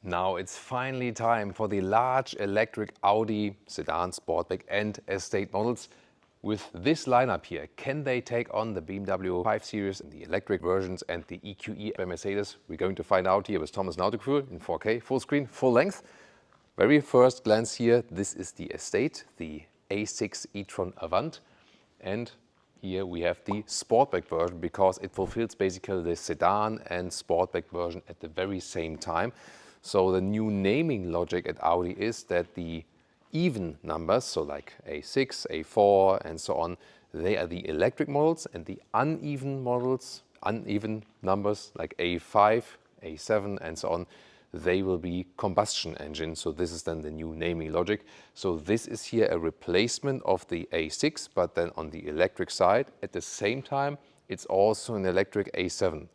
Now it's finally time for the large electric Audi sedan, Sportback and estate models. With this lineup here, can they take on the BMW 5 Series and the electric versions and the EQE by Mercedes? We're going to find out here with Thomas Nauticruel in 4K, full screen, full length. Very first glance here, this is the estate, the A6 e-tron Avant. And here we have the Sportback version because it fulfills basically the sedan and Sportback version at the very same time. So the new naming logic at Audi is that the even numbers, so like A6, A4 and so on, they are the electric models, and the uneven models, uneven numbers like A5, A7 and so on, they will be combustion engine. So this is then the new naming logic. So this is here a replacement of the A6, but then on the electric side. At the same time, it's also an electric A7.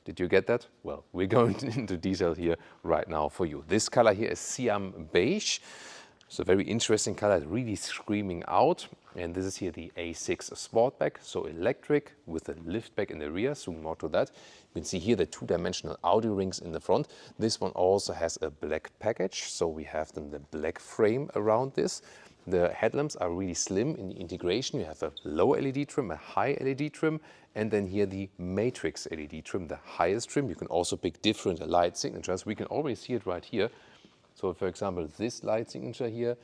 Did you get that? Well, we're going into detail here right now for you. This color here is Siam Beige. It's a very interesting color, really screaming out. And this is here the A6 Sportback, so electric with a liftback in the rear, soon more to that. You can see here the two-dimensional Audi rings in the front. This one also has a black package, so we have then the black frame around this. The headlamps are really slim in the integration. You have a low LED trim, a high LED trim, and then here the matrix LED trim, the highest trim. You can also pick different light signatures. We can always see it right here. So for example, this light signature here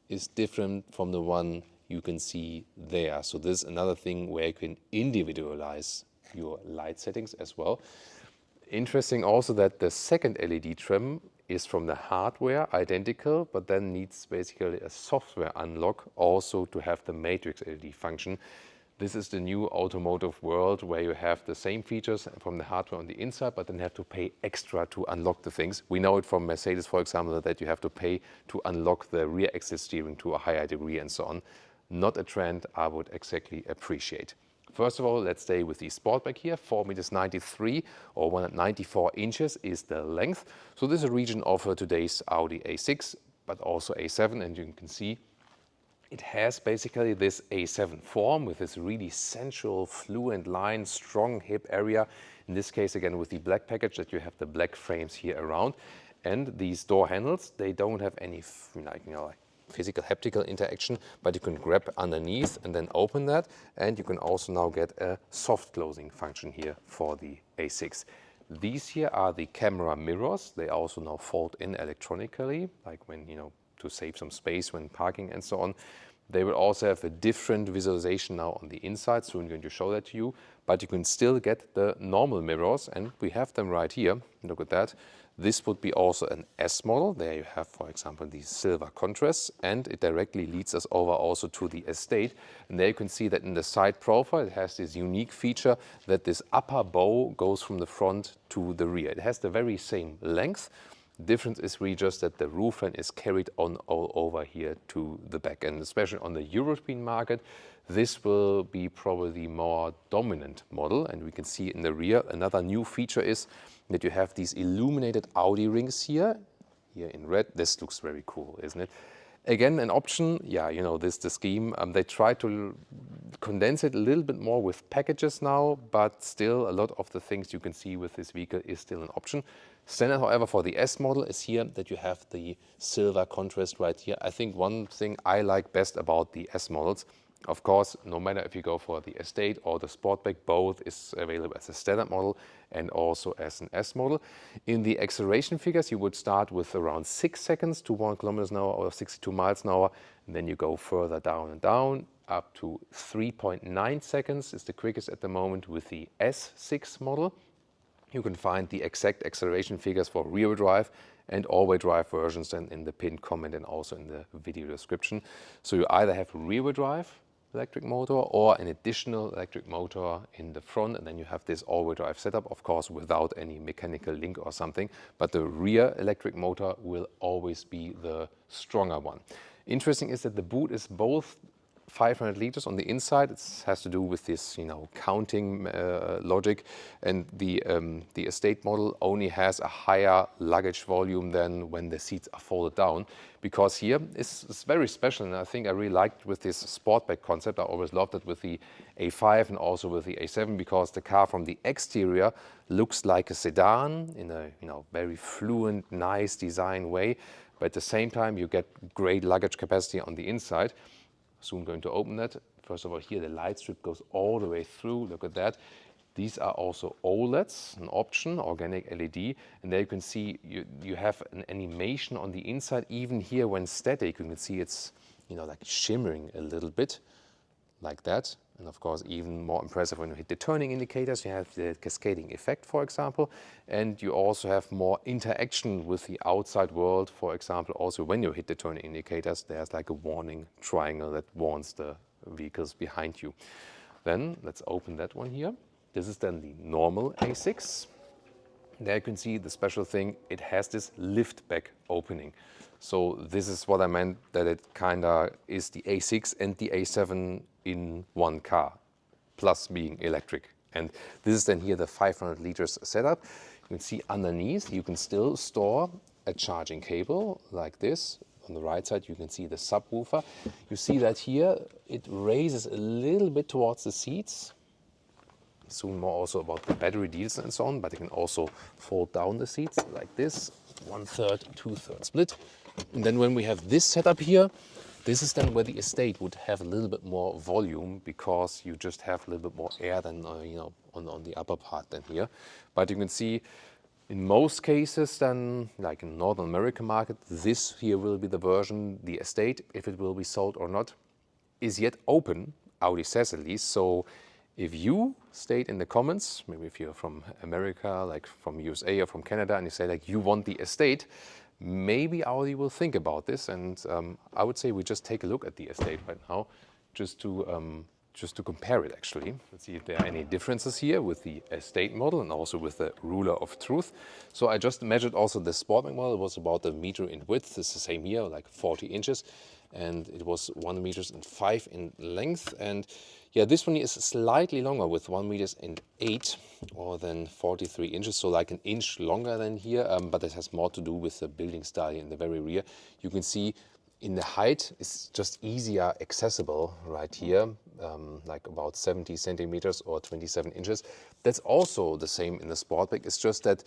is different from the one you can see there. So this is another thing where you can individualize your light settings as well. Interesting also that the second LED trim is from the hardware identical, but then needs basically a software unlock also to have the matrix LED function. This is the new automotive world where you have the same features from the hardware on the inside, but then have to pay extra to unlock the things. We know it from Mercedes, for example, that you have to pay to unlock the rear axis steering to a higher degree and so on. Not a trend I would exactly appreciate. First of all, let's stay with the Sportback here. 4,93 m or 194 inches is the length. So this is a region of today's Audi A6, but also A7, and you can see it has basically this A7 form with this really sensual, fluent line, strong hip area. In this case, again, with the black package that you have the black frames here around. And these door handles, they don't have any physical haptical interaction, but you can grab underneath and then open that. And you can also now get a soft closing function here for the A6. These here are the camera mirrors. They also now fold in electronically, like when, to save some space when parking and so on. They will also have a different visualization now on the inside, so I'm going to show that to you. But you can still get the normal mirrors, and we have them right here. Look at that. This would be also an S model. There you have, for example, the silver contrasts, and it directly leads us over also to the estate. And there you can see that in the side profile, it has this unique feature that this upper bow goes from the front to the rear. It has the very same length. The difference is really just that the roofline is carried on all over here to the back. And especially on the European market, this will be probably the more dominant model. And we can see in the rear, another new feature is that you have these illuminated Audi rings here in red. This looks very cool, isn't it? Again, an option, this the scheme. They try to condense it a little bit more with packages now, but still a lot of the things you can see with this vehicle is still an option. Standard, however, for the S model is here that you have the silver contrast right here. I think one thing I like best about the S models, of course, no matter if you go for the estate or the Sportback, both is available as a standard model and also as an S model. In the acceleration figures, you would start with around 6 seconds to 1 km/h or 62 miles an hour, and then you go further down and down. Up to 3.9 seconds is the quickest at the moment with the S6 model. You can find the exact acceleration figures for rear-wheel drive and all-wheel drive versions and in the pinned comment and also in the video description. So you either have rear-wheel drive electric motor or an additional electric motor in the front, and then you have this all-wheel drive setup, of course, without any mechanical link or something. But the rear electric motor will always be the stronger one. Interesting is that the boot is both 500 liters on the inside. It has to do with this, counting logic, and the estate model only has a higher luggage volume than when the seats are folded down, because here it's very special, and I think I really liked with this Sportback concept. I always loved it with the A5 and also with the A7, because the car from the exterior looks like a sedan in a very fluent, nice design way, but at the same time you get great luggage capacity on the inside. Soon going to open that. First of all, here the light strip goes all the way through. Look at that. These are also OLEDs, an option, organic LED. And there you can see you have an animation on the inside. Even here when static, you can see it's like shimmering a little bit like that. And of course, even more impressive when you hit the turning indicators, you have the cascading effect, for example. And you also have more interaction with the outside world. For example, also when you hit the turning indicators, there's like a warning triangle that warns the vehicles behind you. Then let's open that one here. This is then the normal A6. There you can see the special thing, it has this lift back opening. So this is what I meant, that it kind of is the A6 and the A7 in one car, plus being electric. And this is then here the 500 liters setup. You can see underneath you can still store a charging cable like this. On the right side you can see the subwoofer. You see that here it raises a little bit towards the seats. Soon more also about the battery deals and so on, but you can also fold down the seats like this, 1/3, 2/3 split. And then when we have this setup here, this is then where the estate would have a little bit more volume, because you just have a little bit more air than on the upper part than here. But you can see in most cases then, like in Northern American market, this here will be the version. The estate, if it will be sold or not, is yet open, Audi says at least. So if you state in the comments, maybe if you're from America, like from USA or from Canada, and you say like you want the estate, maybe Audi will think about this. And I would say we just take a look at the estate right now, just to compare it actually. Let's see if there are any differences here with the estate model and also with the ruler of truth. So I just measured also the Sportback model. It was about 1 meter in width. It's the same here, like 40 inches. And it was 1 meter and 5 in length. And yeah, this one is slightly longer with 1 meter and 8 or then 43 inches. So like an inch longer than here, but it has more to do with the building style in the very rear. You can see in the height, it's just easier accessible right here, like about 70 centimeters or 27 inches. That's also the same in the Sportback. It's just that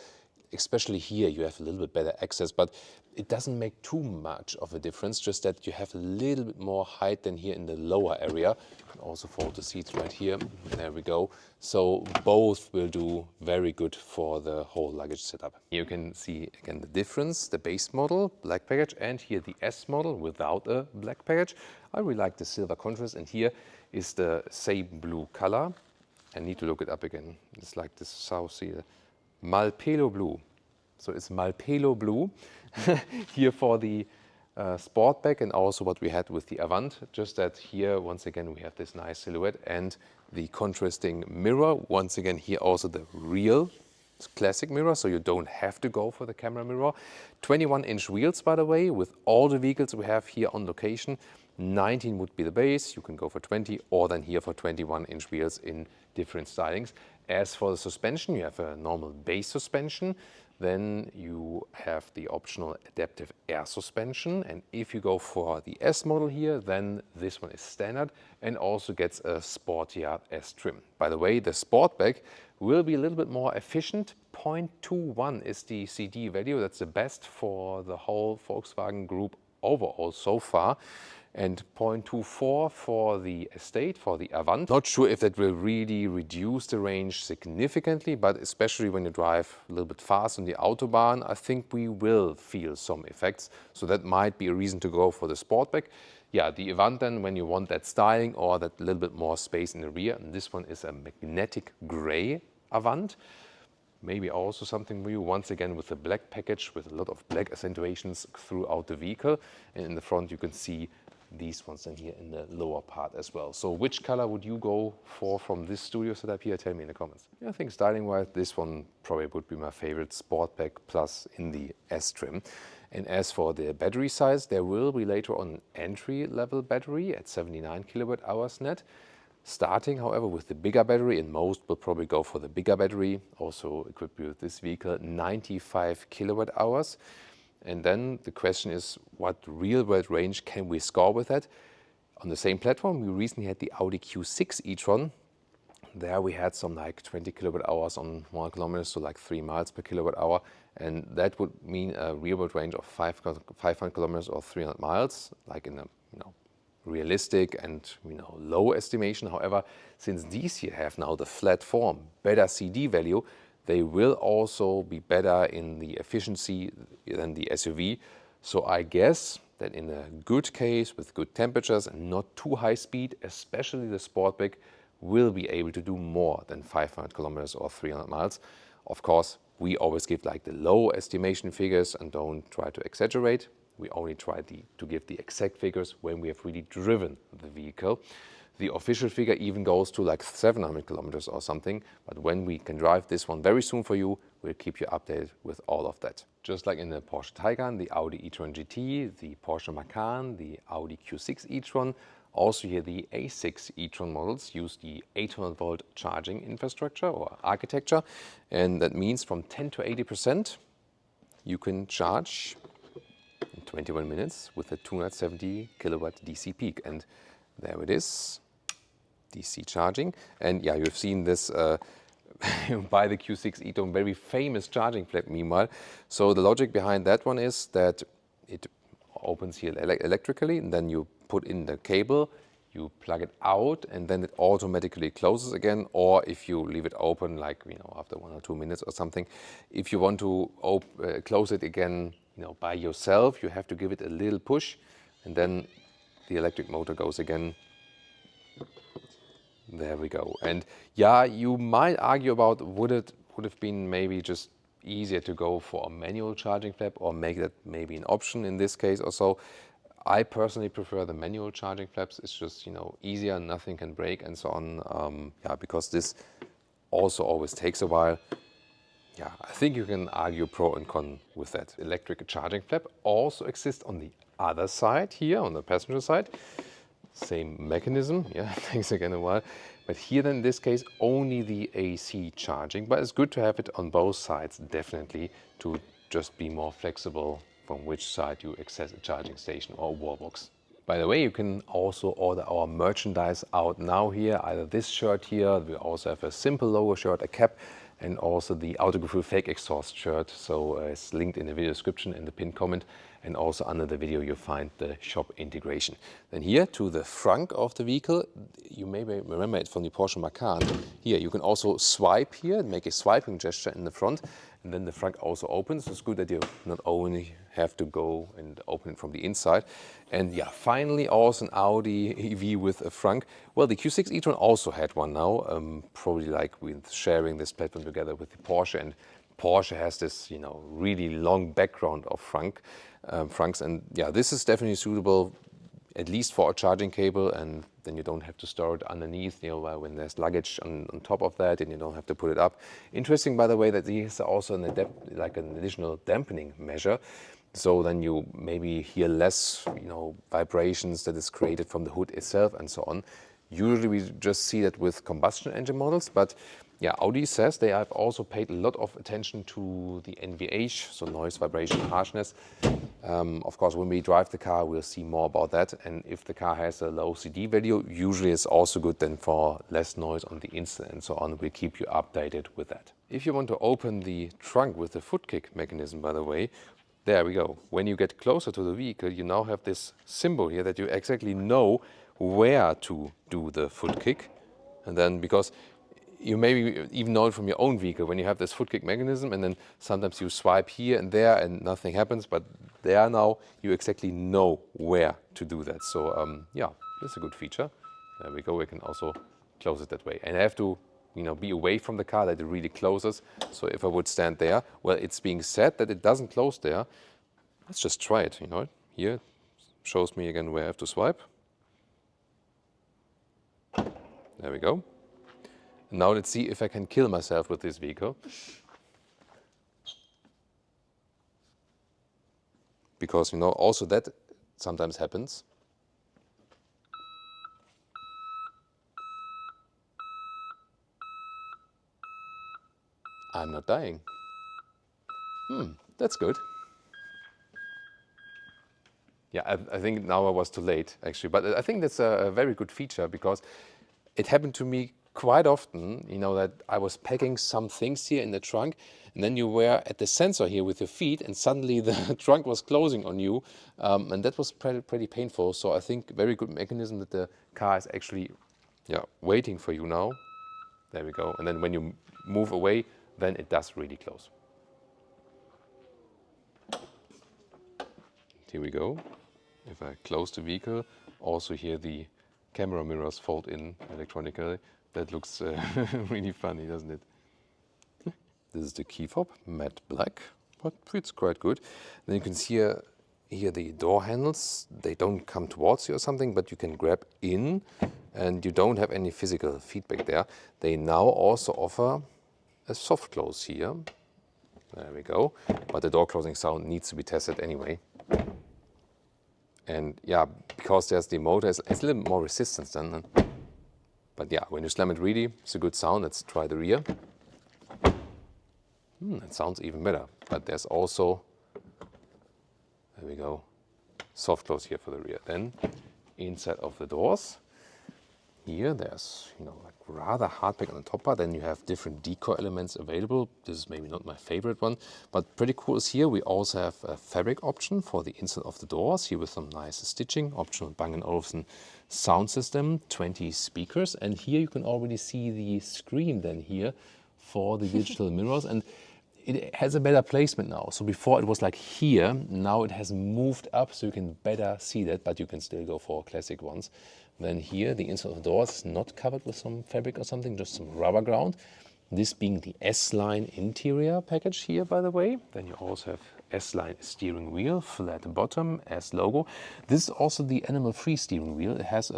especially here you have a little bit better access, but it doesn't make too much of a difference, just that you have a little bit more height than here in the lower area. You can also fold the seats right here. There we go. So both will do very good for the whole luggage setup. Here you can see again the difference, the base model, black package, and here the S model without a black package. I really like the silver contrast, and here is the same blue color. I need to look it up again. It's like this South Sea. Malpelo blue. So it's Malpelo blue here for the Sportback, and also what we had with the Avant, just that here once again we have this nice silhouette and the contrasting mirror. Once again here also the real classic mirror, so you don't have to go for the camera mirror. 21-inch wheels, by the way, with all the vehicles we have here on location. 19 would be the base, you can go for 20, or then here for 21-inch wheels in different stylings. As for the suspension, you have a normal base suspension, then you have the optional adaptive air suspension, and if you go for the S model here, then this one is standard and also gets a sportier S trim. By the way, the Sportback will be a little bit more efficient. 0.21 is the CD value, that's the best for the whole Volkswagen group overall so far. And 0.24 for the estate, for the Avant. Not sure if that will really reduce the range significantly, but especially when you drive a little bit fast on the Autobahn, I think we will feel some effects. So that might be a reason to go for the Sportback. Yeah, the Avant then, when you want that styling or that little bit more space in the rear, and this one is a magnetic gray Avant. Maybe also something new, once again with the black package with a lot of black accentuations throughout the vehicle. And in the front you can see these ones in here in the lower part as well. So which color would you go for from this studio setup here? Tell me in the comments. Yeah, I think styling-wise, this one probably would be my favorite, Sportback Plus in the S trim. And as for the battery size, there will be later on an entry-level battery at 79 kilowatt hours net. Starting, however, with the bigger battery, and most will probably go for the bigger battery, also equipped with this vehicle, 95 kilowatt hours. And then the question is, what real-world range can we score with that? On the same platform, we recently had the Audi Q6 e-tron. There we had some like 20 kilowatt hours on 1 kilometer, so like 3 miles per kilowatt hour. And that would mean a real-world range of 500 kilometers or 300 miles, like in a realistic and low estimation. However, since these here have now the flat form, better CD value, they will also be better in the efficiency than the SUV. So I guess that in a good case with good temperatures and not too high speed, especially the Sportback will be able to do more than 500 kilometers or 300 miles. Of course, we always give like the low estimation figures and don't try to exaggerate. We only try to give the exact figures when we have really driven the vehicle. The official figure even goes to like 700 kilometers or something, but when we can drive this one very soon for you, we'll keep you updated with all of that. Just like in the Porsche Taycan, the Audi e-tron GT, the Porsche Macan, the Audi Q6 e-tron, also here the A6 e-tron models use the 800-volt charging infrastructure or architecture, and that means from 10 to 80% you can charge in 21 minutes with a 270 kilowatt DC peak. And there it is, DC charging. And yeah, you've seen this by the Q6 e-tron, very famous charging flap meanwhile. So the logic behind that one is that it opens here electrically, and then you put in the cable, you plug it out, and then it automatically closes again. Or if you leave it open, like after 1 or 2 minutes or something, if you want to close it again, by yourself, you have to give it a little push, and then the electric motor goes again. There we go. And yeah, you might argue about would have been maybe just easier to go for a manual charging flap or make that maybe an option in this case or so. I personally prefer the manual charging flaps. It's just easier, nothing can break and so on. Yeah, because this also always takes a while. Yeah, I think you can argue pro and con with that. Electric charging flap also exists on the other side here, on the passenger side. Same mechanism, yeah, takes again a while. But here then in this case only the AC charging, but it's good to have it on both sides definitely to just be more flexible from which side you access a charging station or wallbox. By the way, you can also order our merchandise out now here, either this shirt here, we also have a simple logo shirt, a cap, and also the Autogefühl fake exhaust shirt. So it's linked in the video description in the pinned comment, and also under the video you'll find the shop integration. Then here to the front of the vehicle, you may remember it from the Porsche Macan. Here you can also swipe here and make a swiping gesture in the front, and then the front also opens. It's good that you not only have to go and open it from the inside. And yeah, finally also an Audi EV with a frunk. Well, the Q6 e-tron also had one now, probably like with sharing this platform together with the Porsche. And Porsche has this, really long background of frunks. And yeah, this is definitely suitable, at least for a charging cable, and then you don't have to store it underneath, when there's luggage on top of that, and you don't have to put it up. Interesting, by the way, that these are also an additional dampening measure. So then you maybe hear less, vibrations that is created from the hood itself and so on. Usually we just see that with combustion engine models, but yeah, Audi says they have also paid a lot of attention to the NVH, so noise, vibration, harshness. Of course, when we drive the car, we'll see more about that. And if the car has a low CD value, usually it's also good then for less noise on the inside and so on. We'll keep you updated with that. If you want to open the trunk with the foot kick mechanism, by the way, there we go. When you get closer to the vehicle, you now have this symbol here that you exactly know where to do the foot kick. And then, because you maybe even know it from your own vehicle, when you have this foot kick mechanism and then sometimes you swipe here and there and nothing happens, but there now you exactly know where to do that. So yeah, that's a good feature. There we go, we can also close it that way. And I have to be away from the car that it really closes. So if I would stand there, well, it's being said that it doesn't close there. Let's just try it, Here, shows me again where I have to swipe. There we go. And now let's see if I can kill myself with this vehicle. Because, you know, also that sometimes happens. I'm not dying. That's good. Yeah, I think now I was too late, actually. But I think that's a very good feature, because it happened to me quite often, you know, that I was packing some things here in the trunk, and then you were at the sensor here with your feet, and suddenly the trunk was closing on you, and that was pretty painful. So I think very good mechanism that the car is actually, yeah, waiting for you now. There we go. And then when you move away, then it does really close. Here we go. If I close the vehicle, also here the camera mirrors fold in electronically. That looks really funny, doesn't it? This is the key fob, matte black, but fits quite good. Then you can see here the door handles. They don't come towards you or something, but you can grab in, and you don't have any physical feedback there. They now also offer a soft close here. There we go. But the door closing sound needs to be tested anyway. And yeah, because there's the motor, it's a little more resistance then. But yeah, when you slam it really, it's a good sound. Let's try the rear. That sounds even better. But there's also, there we go, soft close here for the rear. Then inside of the doors, here there's, you know, like rather hard pack on the top part. Then you have different decor elements available. This is maybe not my favorite one, but pretty cool is here we also have a fabric option for the inside of the doors, here with some nice stitching, optional Bang & Olufsen sound system, 20 speakers, and here you can already see the screen then here for the digital mirrors, and it has a better placement now. So before it was like here, now it has moved up so you can better see that, but you can still go for classic ones. Then here, the inside of the doors is not covered with some fabric or something, just some rubber ground. This being the S-Line interior package here, by the way. Then you also have S-Line steering wheel, flat bottom, S logo. This is also the animal-free steering wheel. It has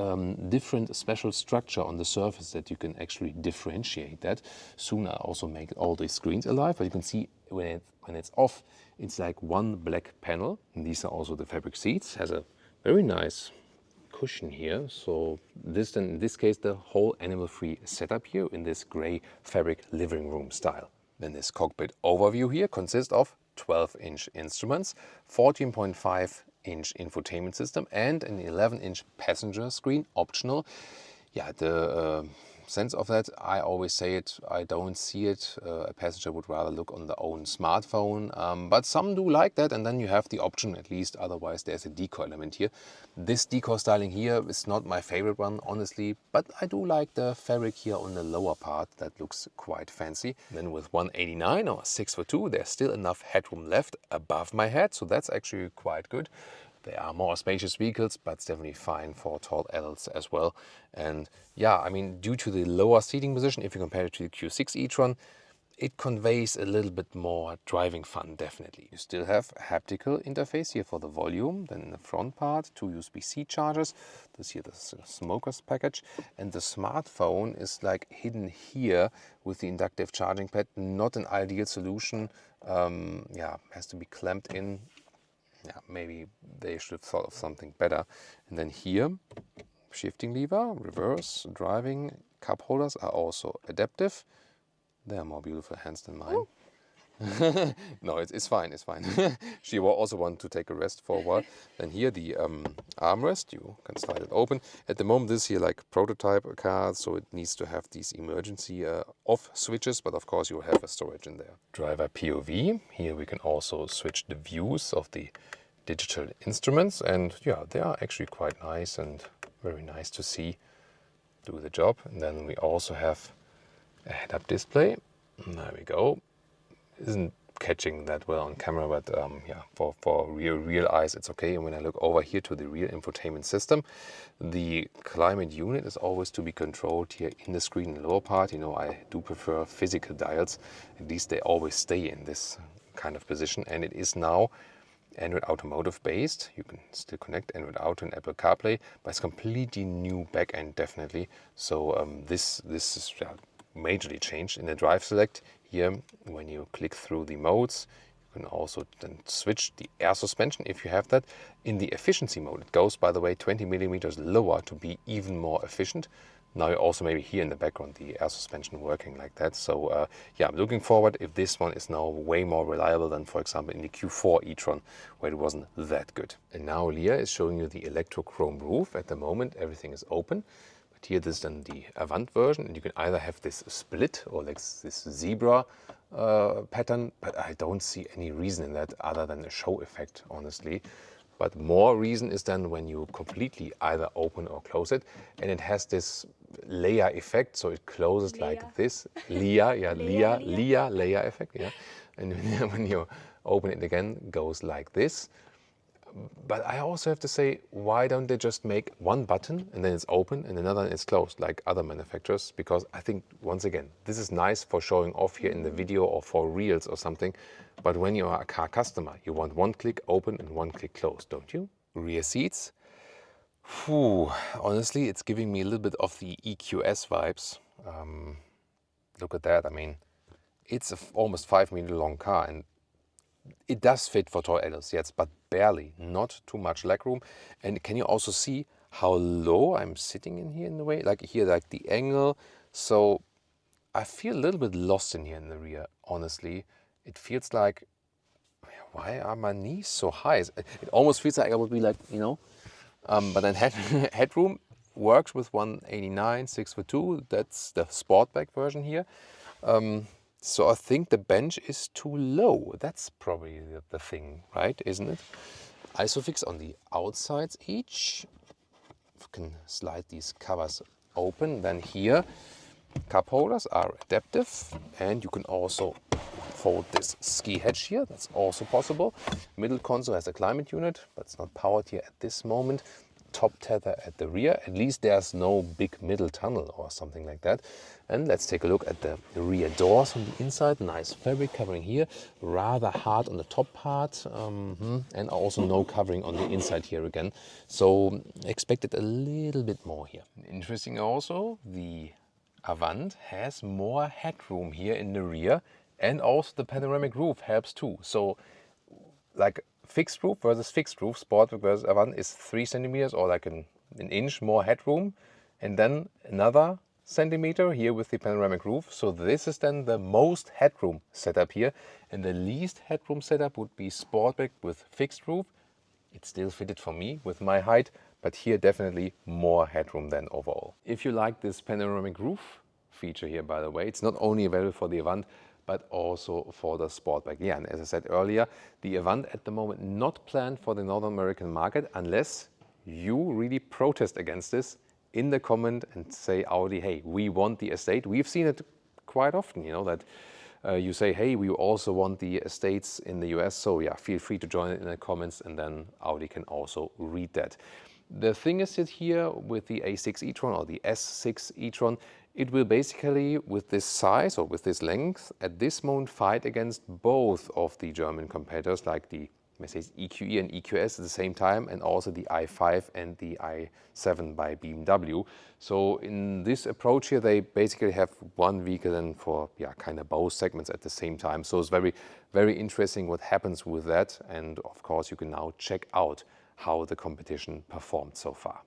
different special structure on the surface that you can actually differentiate that. Soon I'll also make all the screens alive, but you can see when it's off, it's like one black panel. And these are also the fabric seats. Has a very nice cushion here, so this then in this case the whole animal-free setup here in this gray fabric living room style. Then this cockpit overview here consists of 12-inch instruments, 14.5-inch infotainment system, and an 11-inch passenger screen optional. Yeah, the sense of that, I always say it, I don't see it. A passenger would rather look on their own smartphone, but some do like that, and then you have the option at least, otherwise there's a decor element here. This decor styling here is not my favorite one, honestly, but I do like the fabric here on the lower part, that looks quite fancy. Then with 189 or 6'2", there's still enough headroom left above my head, so that's actually quite good. They are more spacious vehicles, but it's definitely fine for tall adults as well. And yeah, I mean, due to the lower seating position, if you compare it to the Q6 e-tron, it conveys a little bit more driving fun, definitely. You still have a haptical interface here for the volume. Then in the front part, 2 USB-C chargers. This here, the smoker's package. And the smartphone is like hidden here with the inductive charging pad. Not an ideal solution. Yeah, has to be clamped in. Yeah, maybe they should have thought of something better. And then here, shifting lever, reverse, driving, cup holders are also adaptive. They are more beautiful hands than mine. No, it's fine, it's fine. She will also want to take a rest for a while. Then here the armrest, you can slide it open. At the moment this here like prototype car, so it needs to have these emergency off switches, but of course you will have a storage in there. Driver POV, here we can also switch the views of the digital instruments, and yeah, they are actually quite nice and very nice to see do the job. And then we also have a head-up display. There we go. Isn't catching that well on camera, but yeah, for real eyes it's okay. And when I look over here to the rear infotainment system, the climate unit is always to be controlled here in the screen in the lower part. You know, I do prefer physical dials. At least they always stay in this kind of position, and it is now Android Automotive based. You can still connect Android Auto and Apple CarPlay, but it's completely new backend definitely. So this is majorly changed in the drive select here. When you click through the modes, you can also then switch the air suspension if you have that. In the efficiency mode, it goes, by the way, 20 millimeters lower to be even more efficient. Now you also maybe hear in the background the air suspension working like that. So yeah, I'm looking forward if this one is now way more reliable than, for example, in the Q4 e-tron, where it wasn't that good. And now Leah is showing you the electrochrome roof. At the moment, everything is open. But here this is then the Avant version, and you can either have this split or like this zebra pattern, but I don't see any reason in that other than a show effect, honestly. But more reason is then when you completely either open or close it, and it has this layer effect, so it closes like this. Layer effect, yeah. And when you open it again, it goes like this. But I also have to say, why don't they just make one button and then it's open and another is closed like other manufacturers? Because I think, once again, this is nice for showing off here in the video or for reels or something. But when you are a car customer, you want one click open and one click close, don't you? Rear seats. Whew, honestly, it's giving me a little bit of the EQS vibes. Look at that. I mean, it's an almost 5 meter long car, and it does fit for tall adults, yes, but barely, not too much legroom. And can you also see how low I'm sitting in here in the way? Like here, like the angle. So I feel a little bit lost in here in the rear, honestly. It feels like, why are my knees so high? It almost feels like I would be like, you know, but then headroom works with 189, 6'2". That's the Sportback version here. So I think the bench is too low. That's probably the thing, right? Isn't it? Isofix on the outsides each. You can slide these covers open. Then here, cup holders are adaptive, and you can also fold this ski hatch here. That's also possible. Middle console has a climate unit, but it's not powered here at this moment. Top tether at the rear. At least there's no big middle tunnel or something like that. And let's take a look at the rear doors on the inside. Nice fabric covering here, rather hard on the top part, and also no covering on the inside here again. So expected a little bit more here. Interesting also, the Avant has more headroom here in the rear, and also the panoramic roof helps too. So like fixed roof versus fixed roof, Sportback versus Avant is 3 centimeters or like an inch more headroom, and then another centimeter here with the panoramic roof. So this is then the most headroom setup here, and the least headroom setup would be Sportback with fixed roof. It's still fitted for me with my height, but here definitely more headroom than overall. If you like this panoramic roof feature here, by the way, it's not only available for the Avant, but also for the Sportback. Yeah, and as I said earlier, the Avant at the moment not planned for the North American market unless you really protest against this in the comment and say, Audi, hey, we want the estate. We've seen it quite often, you know, that you say, hey, we also want the estates in the US. So yeah, feel free to join it in the comments, and then Audi can also read that. The thing is that here with the A6 e-tron or the S6 e-tron, it will basically, with this size or with this length, at this moment fight against both of the German competitors, like the Mercedes EQE and EQS at the same time, and also the i5 and the i7 by BMW. So in this approach here, they basically have one vehicle and for kind of both segments at the same time. So it's very, very interesting what happens with that. And of course, you can now check out how the competition performed so far.